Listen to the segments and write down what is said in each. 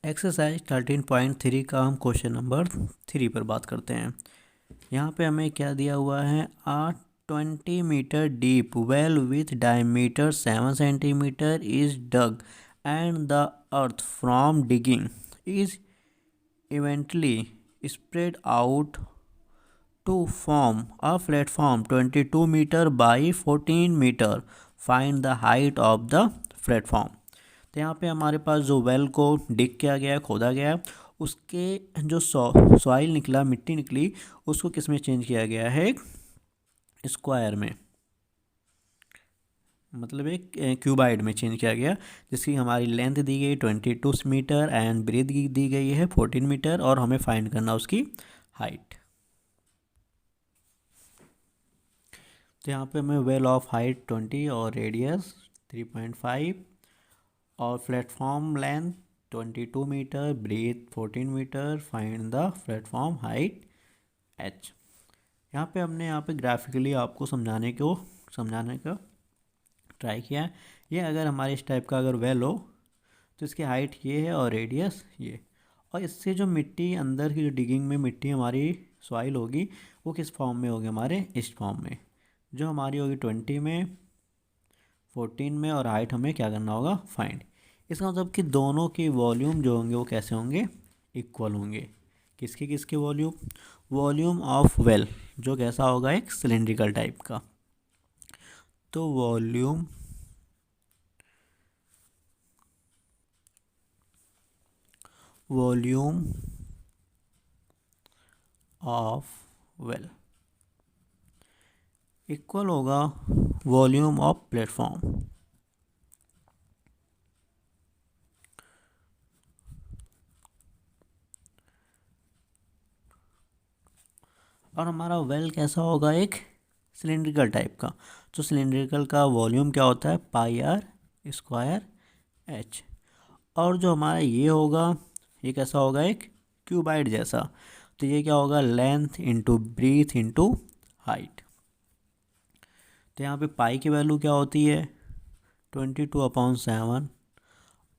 Exercise 13.3 का हम question number 3 पर बात करते हैं। यहाँ पे हमें क्या दिया हुआ है, a 20 metre deep well with diameter 7 centimetre is dug and the earth from digging is evenly spread out to form a platform 22 meter by 14 meter. Find the height of the platform. तो यहाँ पे हमारे पास जो well को डिग किया गया है, खोदा गया है, उसके जो सॉइल निकला, मिट्टी निकली, उसको किस में चेंज किया गया है, स्क्वायर में, मतलब एक क्यूबाइड में चेंज किया गया, जिसकी हमारी लेंथ दी गई 22 मीटर एंड ब्रेथ दी गई है 14 मीटर और हमें फाइंड करना उसकी हाइट। तो यहाँ पे हमें वेल ऑफ हाइट 20 और रेडियस 3.5 और platform length 22 metre, breadth 14 metre, find the platform height h। यहाँ पे हमने यहाँ पे ग्राफिकली आपको समझाने का ट्राई किया है। ये अगर हमारे इस टाइप का अगर वेल हो तो इसकी हाइट ये है और रेडियस ये, और इससे जो मिट्टी अंदर की जो डिगिंग में मिट्टी हमारी सॉइल होगी वो किस फॉर्म में होगी, हमारे इस फॉर्म में, जो हमारी होगी 20 में, 14 में, और हाइट हमें क्या करना होगा, फाइंड। इसका मतलब कि दोनों के वॉल्यूम जो होंगे वो कैसे होंगे, इक्वल होंगे। किसके किसके वॉल्यूम, वॉल्यूम ऑफ वेल जो कैसा होगा, एक सिलेंड्रिकल टाइप का, तो वॉल्यूम ऑफ वेल इक्वल होगा वॉल्यूम ऑफ प्लेटफॉर्म। और हमारा वेल कैसा होगा, एक सिलेंड्रिकल टाइप का। तो सिलेंड्रिकल का वॉल्यूम क्या होता है, पाई आर स्क्वायर एच। और जो हमारा ये होगा, ये कैसा होगा, एक क्यूबाइड जैसा। तो ये क्या होगा, length into breadth into height. तो यहाँ पे पाई की वैल्यू क्या होती है, 22/7,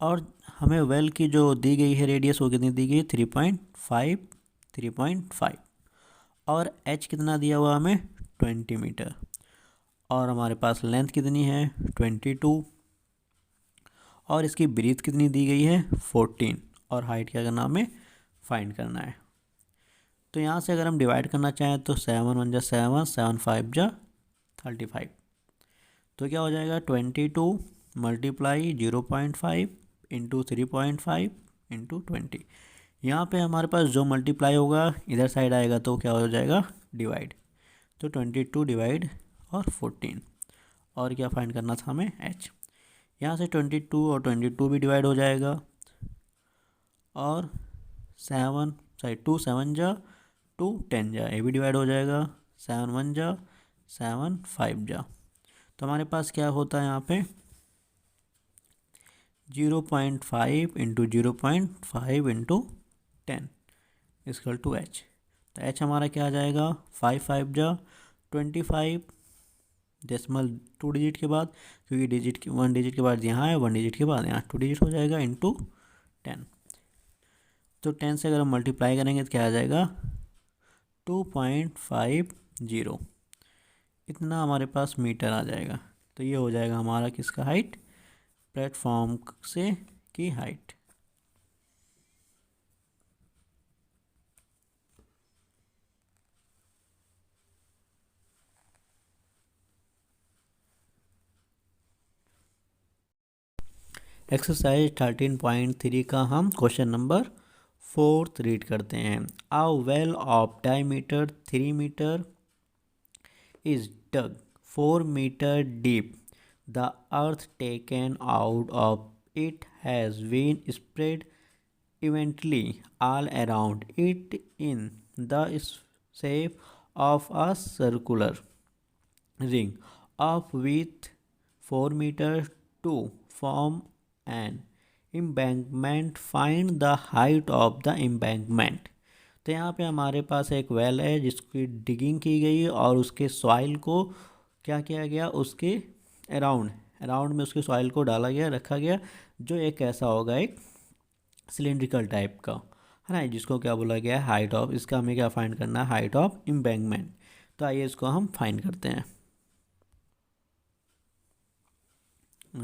और हमें वेल की जो दी गई है रेडियस वो कितनी दी गई, 3.5, और एच कितना दिया हुआ हमें, 20 मीटर, और हमारे पास लेंथ कितनी है 22, और इसकी ब्रीथ कितनी दी गई है 14, और हाइट क्या करना, हमें फाइंड करना है। तो यहाँ से अगर हम डिवाइड करना चाहें तो 7 1 जा 7, 7 5 जा 35, तो क्या हो जाएगा 22 मल्टीप्लाई 0.5 इंटू 3.5 इंटू 20। यहाँ पर हमारे पास जो मल्टीप्लाई होगा इधर साइड आएगा तो क्या हो जाएगा, डिवाइड। तो 22 डिवाइड और 14, और क्या फाइंड करना था हमें, h। यहाँ से 22 और 22 भी डिवाइड हो जाएगा, और 2 7 जा 2 10 जा, ये भी डिवाइड हो जाएगा, 7 1 जा 7 5 जा। तो हमारे पास क्या होता है यहाँ पे 0.5 into 0.5 into 10 equal to h। तो h हमारा क्या आ जाएगा, 5 5 जा 25, डेसिमल 2 डिजिट के बाद, क्योंकि डिजिट की 1 डिजिट के बाद यहाँ है, 1 डिजिट के बाद यहाँ 2 डिजिट हो जाएगा, इंटू 10। तो 10 से अगर हम मल्टीप्लाई करेंगे तो क्या आ जाएगा 2.50, इतना हमारे पास मीटर आ जाएगा। तो ये हो जाएगा हमारा किसका हाइट, प्लेटफॉर्म से की हाइट। एक्सरसाइज 13.3 का हम क्वेश्चन नंबर 4 रीड करते हैं। A well of diameter 3 metre is dug 4 meter deep. The earth taken out of it has been spread evenly all around it in the shape of a circular ring of width 4 meters to form an embankment. Find the height of the embankment. तो यहाँ पे हमारे पास एक well है जिसकी digging की गई और उसके सॉइल को क्या किया गया, उसके अराउंड में उसके सॉइल को डाला गया, रखा गया, जो एक ऐसा होगा, एक सिलेंड्रिकल टाइप का, है ना, जिसको क्या बोला गया है, हाइट ऑफ, इसका हमें क्या फाइंड करना है, हाइट ऑफ एम्बैंकमेंट। तो आइए इसको हम फाइंड करते हैं।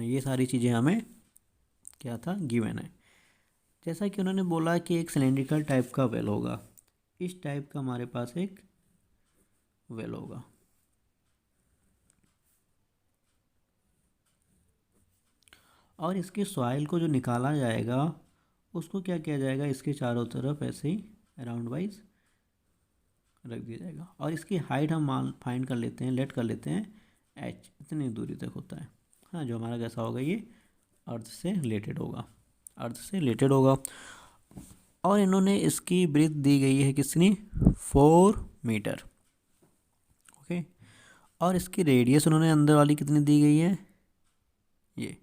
ये सारी चीज़ें हमें क्या था, गिवन है। जैसा कि उन्होंने बोला कि एक सिलेंड्रिकल टाइप का वेल होगा, इस टाइप का हमारे पास एक वेल होगा। और इसके सॉइल को जो निकाला जाएगा उसको क्या किया जाएगा, इसके चारों तरफ ऐसे ही अराउंड वाइज रख दिया जाएगा। और इसकी हाइट हम मान फाइंड कर लेते हैं, लेट कर लेते हैं h, इतनी दूरी तक होता है। हाँ, जो हमारा कैसा होगा, ये अर्थ से रिलेटेड होगा, अर्थ से रिलेटेड होगा। और इन्होंने इसकी ब्रीथ दी गई है कितनी, 4 मीटर। ओके। और इसकी रेडियस उन्होंने अंदर वाली कितनी दी गई है, ये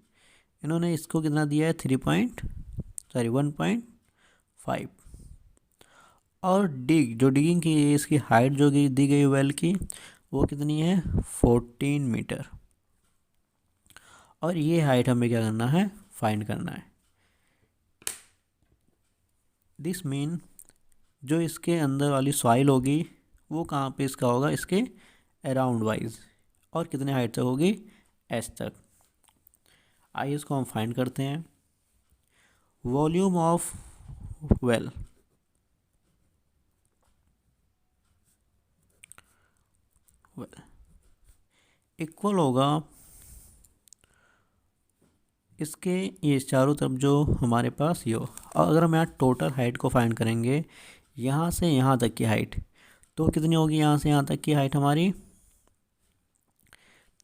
इन्होंने इसको कितना दिया है, 1.5। और जो डिगिंग की है, इसकी हाइट जो दी गई वेल की, वो कितनी है, 14 मीटर। और ये हाइट हमें क्या करना है, फाइंड करना है। दिस मीन जो इसके अंदर वाली सॉइल होगी वो कहाँ पे इसका होगा, इसके अराउंड वाइज, और कितने हाइट तक होगी, एच तक। आइए इसको हम फाइंड करते हैं। वॉल्यूम ऑफ वेल, इक्वल होगा इसके, ये चारों तरफ जो हमारे पास ये हो। और अगर हम यहाँ टोटल हाइट को फाइंड करेंगे, यहाँ से यहाँ तक की हाइट, तो कितनी होगी, यहाँ से यहाँ तक की हाइट हमारी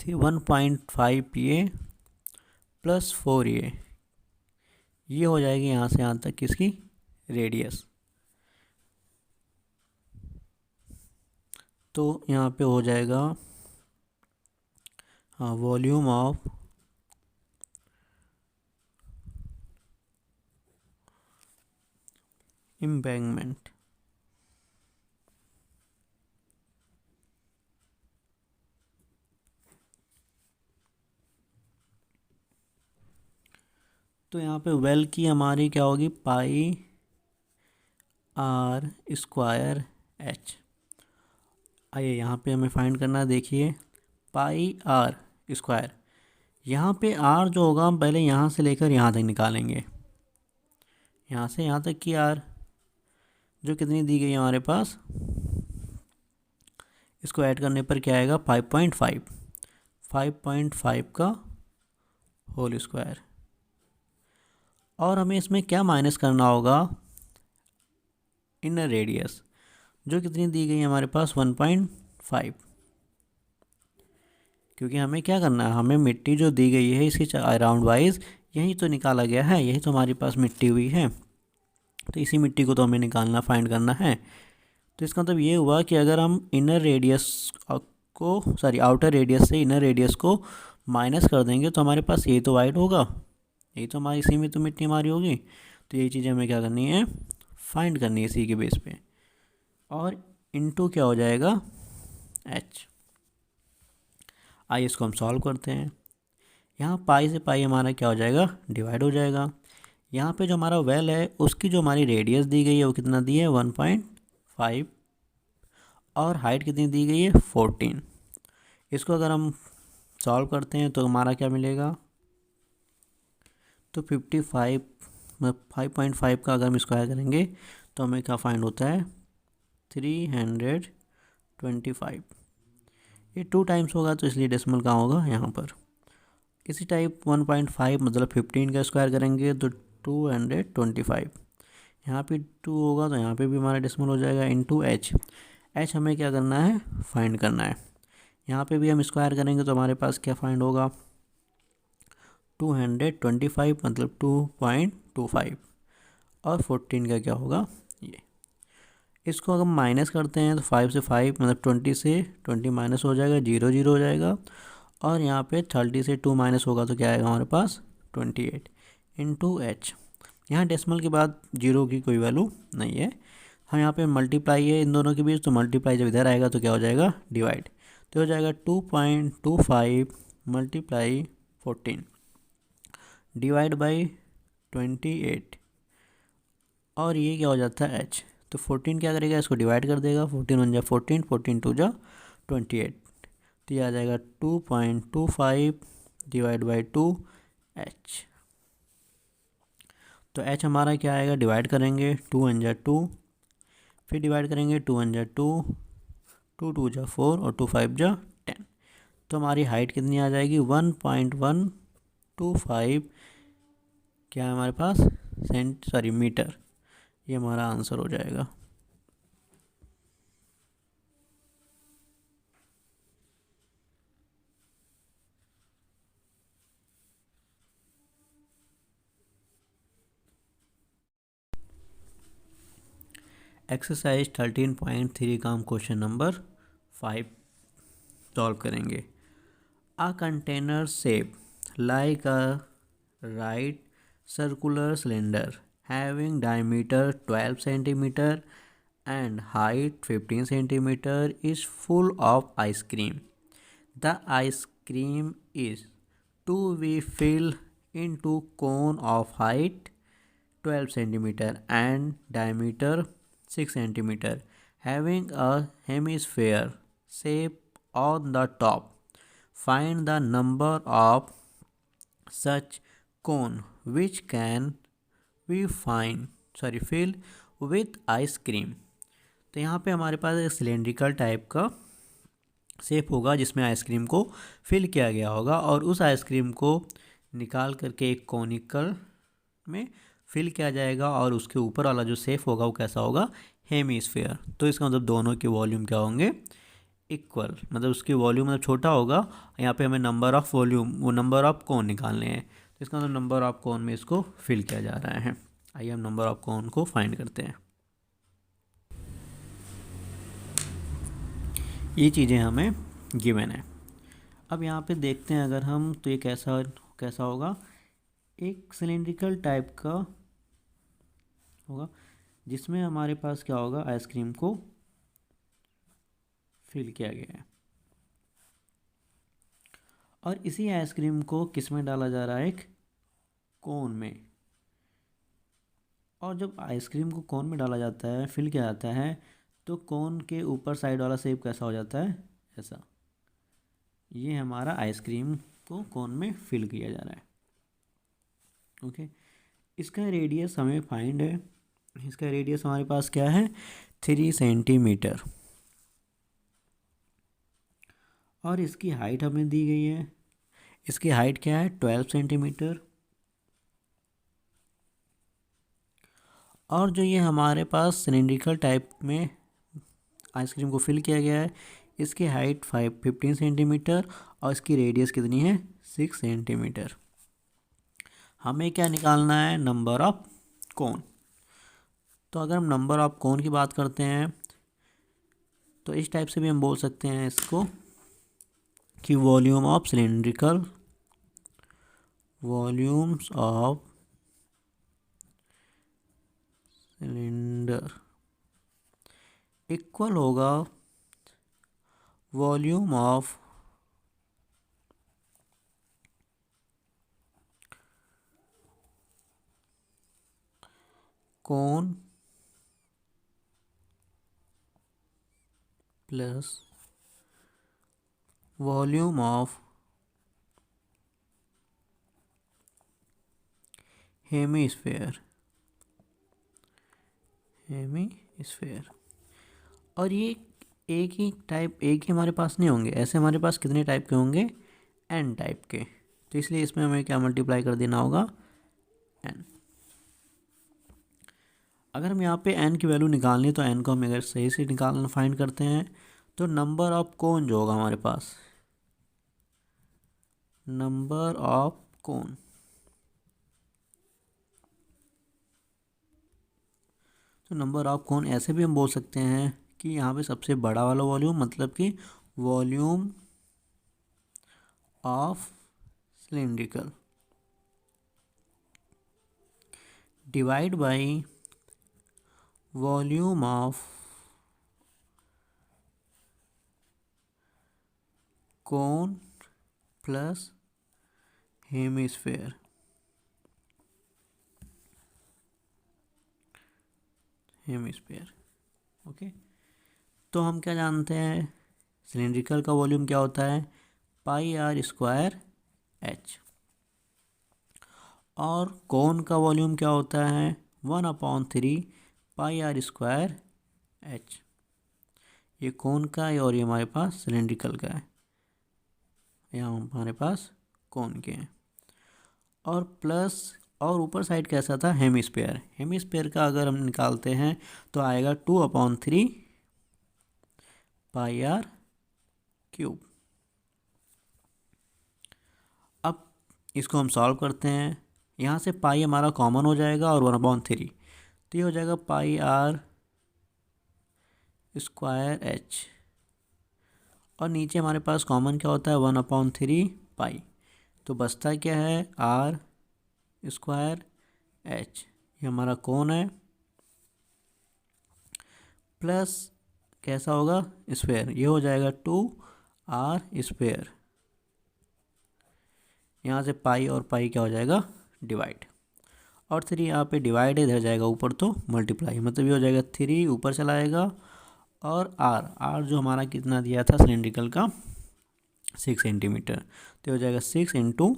थी 1.5 ये प्लस 4 ये हो जाएगी यहाँ से यहाँ तक की इसकी रेडियस। तो यहाँ पे हो जाएगा, हाँ, वॉल्यूम ऑफ एम्बैंकमेंट। तो यहाँ पे वेल की हमारी क्या होगी, पाई आर स्क्वायर एच। आइए यहाँ पे हमें फाइंड करना है, देखिए पाई आर स्क्वायर, यहाँ पे आर जो होगा हम पहले यहाँ से लेकर यहाँ तक निकालेंगे, यहाँ से यहाँ तक की आर जो कितनी दी गई है हमारे पास, इसको ऐड करने पर क्या आएगा, 5.5 का होल स्क्वायर। और हमें इसमें क्या माइनस करना होगा, इनर रेडियस जो कितनी दी गई है हमारे पास, 1.5। क्योंकि हमें क्या करना है, हमें मिट्टी जो दी गई है इसके अराउंड वाइज यही तो निकाला गया है, यही तो हमारे पास मिट्टी हुई है, तो इसी मिट्टी को तो हमें निकालना, फाइंड करना है। तो इसका मतलब ये हुआ कि अगर हम इनर रेडियस को, सॉरी, आउटर रेडियस से इनर रेडियस को माइनस कर देंगे तो हमारे पास यही तो वाइड होगा, यही तो हमारी इसी में तो मिट्टी हमारी होगी। तो यही चीज़ें हमें क्या करनी है, फाइंड करनी है इसी के बेस पे। और इनटू क्या हो जाएगा, एच। आइए इसको हम सॉल्व करते हैं। यहाँ पाई से पाई हमारा क्या हो जाएगा, डिवाइड हो जाएगा। यहाँ पे जो हमारा वेल है उसकी जो हमारी रेडियस दी गई है वो कितना दी है, 1.5, और हाइट कितनी दी गई है, 14। इसको अगर हम सॉल्व करते हैं तो हमारा क्या मिलेगा, तो 5.5 का अगर हम स्क्वायर करेंगे तो हमें क्या फाइंड होता है, 325। ये 2 टाइम्स होगा तो इसलिए डेसिमल कहाँ होगा, यहाँ पर। इसी टाइप 1.5 मतलब 15 का स्क्वायर करेंगे तो 225, यहाँ पे 2 होगा तो यहाँ पे भी हमारा डेसिमल हो जाएगा, इनटू एच। एच हमें क्या करना है, फाइंड करना है। यहाँ पे भी हम स्क्वायर करेंगे तो हमारे पास क्या फाइंड होगा, 225 मतलब 2.25, और 14 का क्या होगा, ये। इसको अगर माइनस करते हैं तो 5 से 5 मतलब 20 से 20 माइनस हो जाएगा, 0 0 हो जाएगा। और यहाँ पे 30 से 2 माइनस होगा तो क्या आएगा हमारे पास, 28 इंटू एच। यहाँ डेसिमल के बाद जीरो की कोई वैल्यू नहीं है। हम यहाँ पे मल्टीप्लाई है इन दोनों के बीच, तो मल्टीप्लाई जब इधर आएगा तो क्या हो जाएगा, डिवाइड। तो हो जाएगा 2.25 मल्टीप्लाई 14 डिवाइड बाई 28 और ये क्या हो जाता है एच। तो 14 क्या करेगा, इसको डिवाइड कर देगा, 14 1 जा 14, 14 2 जा 28, तो ये आ जाएगा 2.25 डिवाइड बाई 2 एच। तो एच हमारा क्या आएगा, डिवाइड करेंगे 2 1 जा 2, फिर डिवाइड करेंगे 2 1 जा 2, 2 2 जा 4 और 2 5 जा 10। तो हमारी हाइट कितनी आ जाएगी, 1.125 क्या है हमारे पास मीटर। ये हमारा आंसर हो जाएगा। एक्सरसाइज 13.3 का हम क्वेश्चन नंबर 5 सॉल्व करेंगे। A container shape like a right circular cylinder having diameter 12 centimeter and height 15 centimeter is full of ice cream. The ice cream is to be filled into cone of height 12 centimeter and diameter 6 centimeter having a hemisphere shape on the top. Find the number of such cone which can be filled with ice cream. तो यहाँ पे हमारे पास एक cylindrical type का shape होगा जिसमें ice cream को fill किया गया होगा और उस आइसक्रीम को निकाल करके एक कॉनिकल में फिल किया जाएगा और उसके ऊपर वाला जो शेप होगा वो कैसा होगा, हेमीस्फेयर। तो इसका मतलब दोनों के वॉल्यूम क्या होंगे, इक्वल, मतलब उसकी वॉल्यूम मतलब छोटा होगा। यहाँ पे हमें नंबर ऑफ़ वॉल्यूम वो नंबर ऑफ़ कोन निकालने हैं, तो इसका मतलब नंबर ऑफ़ कोन में इसको फिल किया जा रहा है। आइए हम नंबर ऑफ़ कोन को फाइंड करते हैं। ये चीज़ें हमें गिवन है। अब यहाँ पे देखते हैं अगर हम, तो ये कैसा कैसा होगा, एक सिलेंड्रिकल टाइप का होगा जिसमें हमारे पास क्या होगा, आइसक्रीम को फिल किया गया है और इसी आइसक्रीम को किस में डाला जा रहा है, एक कोन में। और जब आइसक्रीम को कोन में डाला जाता है, फिल किया जाता है, तो कोन के ऊपर साइड वाला शेप कैसा हो जाता है, ऐसा। ये हमारा आइसक्रीम को कोन में फिल किया जा रहा है। ओके, इसका रेडियस हमें फाइंड है। इसका रेडियस हमारे पास क्या है, 3 सेंटीमीटर, और इसकी हाइट हमें दी गई है। इसकी हाइट क्या है, 12 सेंटीमीटर। और जो ये हमारे पास सिलेंड्रिकल टाइप में आइसक्रीम को फिल किया गया है, इसकी हाइट 15 सेंटीमीटर और इसकी रेडियस कितनी है, 6 सेंटीमीटर। हमें क्या निकालना है, नंबर ऑफ कोन। तो अगर हम नंबर ऑफ कोन की बात करते हैं तो इस टाइप से भी हम बोल सकते हैं इसको कि वॉल्यूम्स ऑफ सिलेंडर इक्वल होगा volume of cone plus volume of hemisphere. और ये एक ही हमारे पास नहीं होंगे, ऐसे हमारे पास कितने टाइप के होंगे, एन टाइप के। तो इसलिए इसमें हमें क्या मल्टीप्लाई कर देना होगा, एन। अगर हम यहाँ पे एन की वैल्यू निकालनी है तो एन को हम अगर सही से निकालना फाइंड करते हैं तो नंबर ऑफ कोन जो होगा हमारे पास, नंबर ऑफ कोन, तो नंबर ऑफ कोन ऐसे भी हम बोल सकते हैं कि यहाँ पे सबसे बड़ा वाला वॉल्यूम मतलब कि volume of cylindrical divide by volume of cone plus hemisphere. Hemisphere. Okay, तो हम क्या जानते हैं, सिलेंड्रिकल का वॉल्यूम क्या होता है, पाई आर स्क्वायर एच, और कोन का वॉल्यूम क्या होता है, 1/3 पाई आर स्क्वायर एच। ये कोन का है और ये हमारे पास सिलेंड्रिकल का है, यहाँ हमारे पास कोन के हैं। और प्लस, और ऊपर साइड कैसा था, हेमिस्फीयर। हेमिस्फीयर का अगर हम निकालते हैं तो आएगा 2/3 पाई आर क्यूब। अब इसको हम सॉल्व करते हैं, यहाँ से पाई हमारा कॉमन हो जाएगा और 1/3, तो ये हो जाएगा पाई आर स्क्वायर एच, और नीचे हमारे पास कॉमन क्या होता है, 1/3 पाई, तो बचता क्या है, आर स्क्वायर एच, ये हमारा कोण है, प्लस कैसा होगा, स्क्वायर, ये हो जाएगा 2r स्क्वायर, यहाँ से पाई और पाई क्या हो जाएगा, डिवाइड, और 3 यहाँ पे डिवाइड इधर जाएगा ऊपर तो मल्टीप्लाई, मतलब ये हो जाएगा 3 ऊपर चला आएगा, और आर जो हमारा कितना दिया था सिलेंड्रिकल का, 6 सेंटीमीटर, तो हो जाएगा 6 ×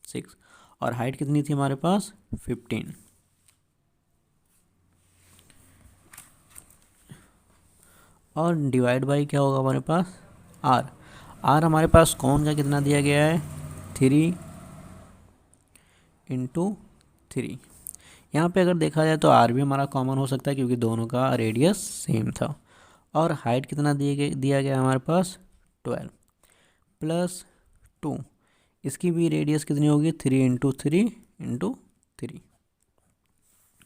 6, और हाइट कितनी थी हमारे पास, 15, और डिवाइड बाई क्या होगा हमारे पास, आर हमारे पास कौन का कितना दिया गया है, 3 × 3। यहाँ पे अगर देखा जाए तो आर भी हमारा कॉमन हो सकता है क्योंकि दोनों का रेडियस सेम था, और हाइट कितना दिया गया हमारे पास, 12 प्लस 2, इसकी भी रेडियस कितनी होगी, 3 × 3 × 3।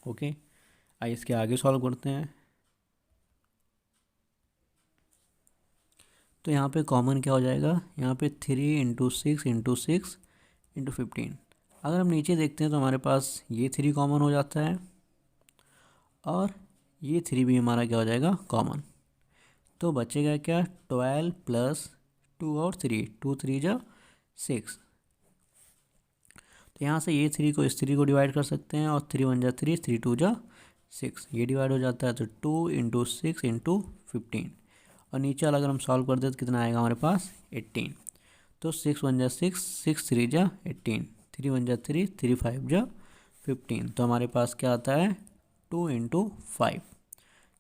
ओके, आइए इसके आगे सॉल्व करते हैं। तो यहाँ पे कॉमन क्या हो जाएगा, यहाँ पे 3 × 6 × 6 × 15। अगर हम नीचे देखते हैं तो हमारे पास ये 3 कॉमन हो जाता है, और ये 3 भी हमारा क्या हो जाएगा, कॉमन, तो बचेगा क्या, 12 प्लस 2 और 3, 2 3 जा 6, तो यहाँ से ये 3 को इस 3 को डिवाइड कर सकते हैं, और 3 1 जा 3, 3 2 जा 6, ये डिवाइड हो जाता है, तो 2 × 6 × 15, और नीचे अगर हम सॉल्व कर दे तो कितना आएगा हमारे पास, 18, तो 6 1 जा 6, 6 3 जा 18, 3 1 जा 3, 3 5 जा 15, तो हमारे पास क्या आता है, 2 × 5,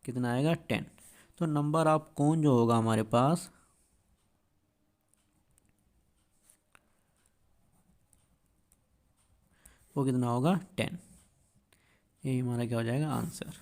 कितना आएगा, 10। तो नंबर ऑफ कोन जो होगा हमारे पास, वो कितना होगा, 10। यही हमारा क्या हो जाएगा, आंसर।